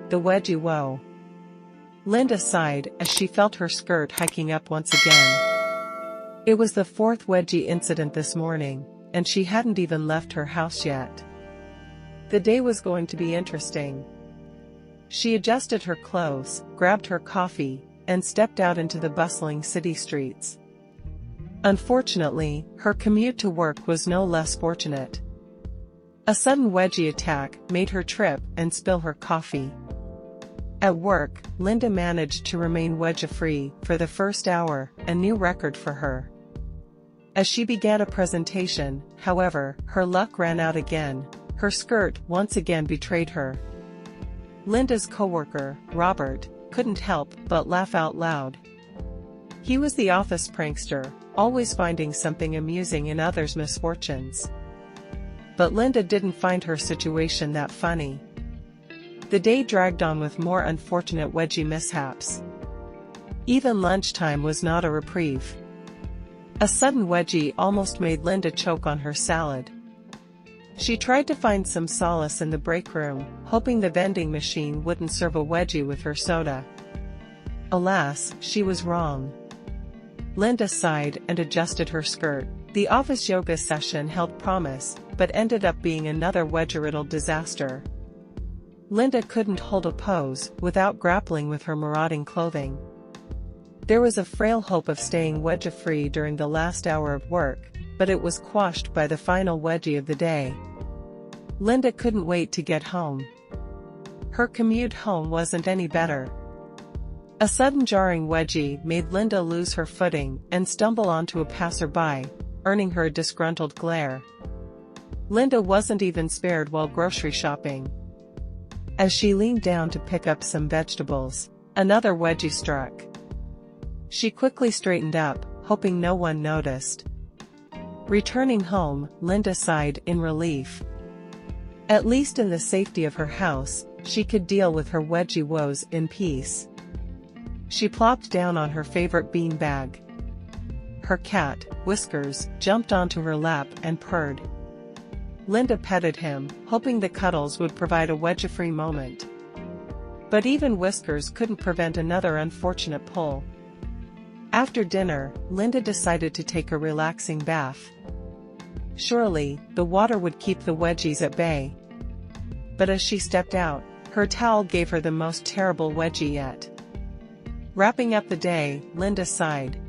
The Wedgie Woe. Linda sighed as she felt her skirt hiking up once again. It was the fourth wedgie incident this morning, and she hadn't even left her house yet. The day was going to be interesting. She adjusted her clothes, grabbed her coffee, and stepped out into the bustling city streets. Unfortunately, her commute to work was no less fortunate. A sudden wedgie attack made her trip and spill her coffee. At work, Linda managed to remain wedgie-free for the first hour, a new record for her. As she began a presentation, however, her luck ran out again. Her skirt once again betrayed her. Linda's coworker, Robert, couldn't help but laugh out loud. He was the office prankster, always finding something amusing in others' misfortunes. But Linda didn't find her situation that funny. The day dragged on with more unfortunate wedgie mishaps. Even lunchtime was not a reprieve. A sudden wedgie almost made Linda choke on her salad. She tried to find some solace in the break room, hoping the vending machine wouldn't serve a wedgie with her soda. Alas, she was wrong. Linda sighed and adjusted her skirt. The office yoga session held promise, but ended up being another wedgie-riddled disaster. Linda couldn't hold a pose without grappling with her marauding clothing. There was a frail hope of staying wedgie-free during the last hour of work, but it was quashed by the final wedgie of the day. Linda couldn't wait to get home. Her commute home wasn't any better. A sudden jarring wedgie made Linda lose her footing and stumble onto a passerby, earning her a disgruntled glare. Linda wasn't even spared while grocery shopping. As she leaned down to pick up some vegetables, another wedgie struck. She quickly straightened up, hoping no one noticed. Returning home, Linda sighed in relief. At least in the safety of her house, she could deal with her wedgie woes in peace. She plopped down on her favorite bean bag. Her cat, Whiskers, jumped onto her lap and purred. Linda petted him, hoping the cuddles would provide a wedgie-free moment. But even Whiskers couldn't prevent another unfortunate pull. After dinner, Linda decided to take a relaxing bath. Surely, the water would keep the wedgies at bay. But as she stepped out, her towel gave her the most terrible wedgie yet. Wrapping up the day, Linda sighed.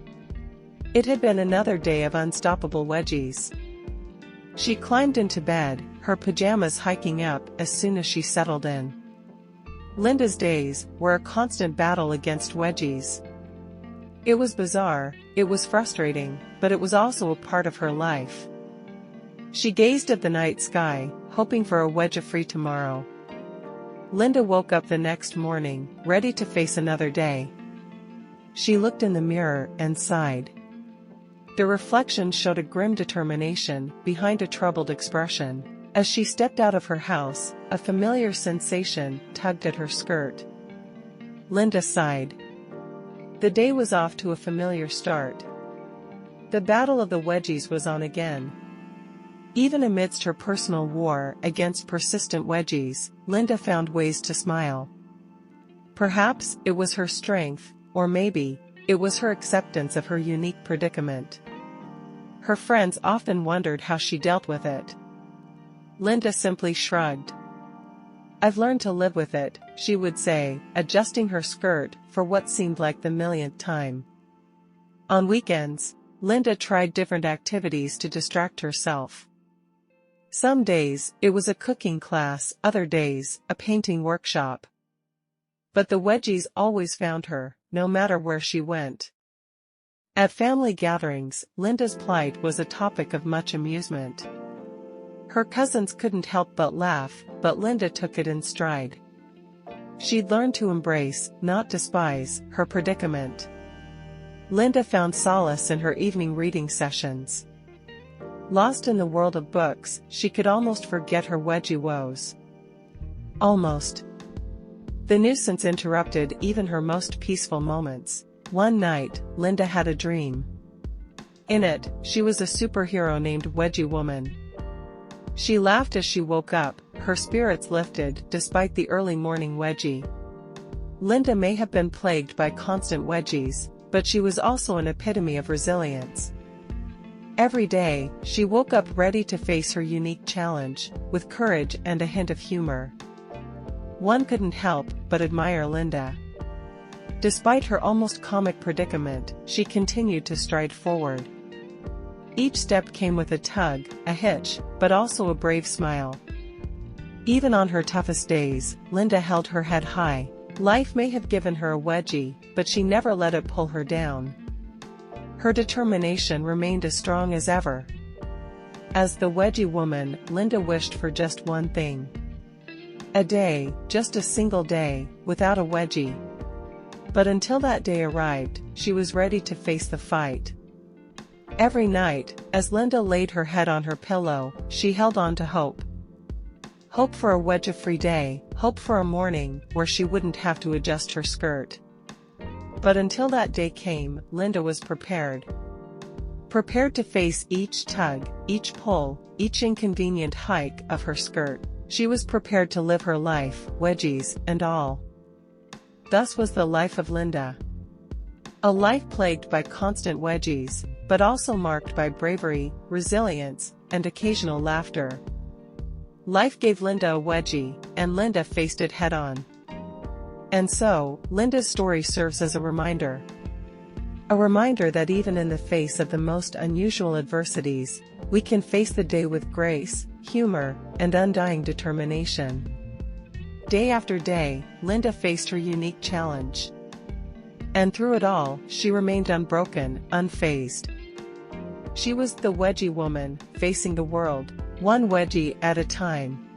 It had been another day of unstoppable wedgies. She climbed into bed, her pajamas hiking up as soon as she settled in. Linda's days were a constant battle against wedgies. It was bizarre, it was frustrating, but it was also a part of her life. She gazed at the night sky, hoping for a wedgie-free tomorrow. Linda woke up the next morning, ready to face another day. She looked in the mirror and sighed. The reflection showed a grim determination behind a troubled expression. As she stepped out of her house, a familiar sensation tugged at her skirt. Linda sighed. The day was off to a familiar start. The battle of the wedgies was on again. Even amidst her personal war against persistent wedgies, Linda found ways to smile. Perhaps it was her strength, or maybe it was her acceptance of her unique predicament. Her friends often wondered how she dealt with it. Linda simply shrugged. "I've learned to live with it," she would say, adjusting her skirt for what seemed like the millionth time. On weekends, Linda tried different activities to distract herself. Some days, it was a cooking class, other days, a painting workshop. But the wedgies always found her, no matter where she went. At family gatherings, Linda's plight was a topic of much amusement. Her cousins couldn't help but laugh, but Linda took it in stride. She'd learned to embrace, not despise, her predicament. Linda found solace in her evening reading sessions. Lost in the world of books, she could almost forget her wedgie woes. Almost. The nuisance interrupted even her most peaceful moments. One night, Linda had a dream. In it, she was a superhero named Wedgie Woman. She laughed as she woke up, her spirits lifted despite the early morning wedgie. Linda may have been plagued by constant wedgies, but she was also an epitome of resilience. Every day, she woke up ready to face her unique challenge, with courage and a hint of humor. One couldn't help but admire Linda. Despite her almost comic predicament, she continued to stride forward. Each step came with a tug, a hitch, but also a brave smile. Even on her toughest days, Linda held her head high. Life may have given her a wedgie, but she never let it pull her down. Her determination remained as strong as ever. As the wedgie woman, Linda wished for just one thing. A day, just a single day, without a wedgie. But until that day arrived, she was ready to face the fight. Every night, as Linda laid her head on her pillow, she held on to hope. Hope for a wedgie-free day, hope for a morning where she wouldn't have to adjust her skirt. But until that day came, Linda was prepared. Prepared to face each tug, each pull, each inconvenient hike of her skirt. She was prepared to live her life, wedgies and all. Thus was the life of Linda. A life plagued by constant wedgies, but also marked by bravery, resilience, and occasional laughter. Life gave Linda a wedgie, and Linda faced it head-on. And so, Linda's story serves as a reminder. A reminder that even in the face of the most unusual adversities, we can face the day with grace, humor, and undying determination. Day after day, Linda faced her unique challenge. And through it all, she remained unbroken, unfazed. She was the wedgie woman, facing the world, one wedgie at a time.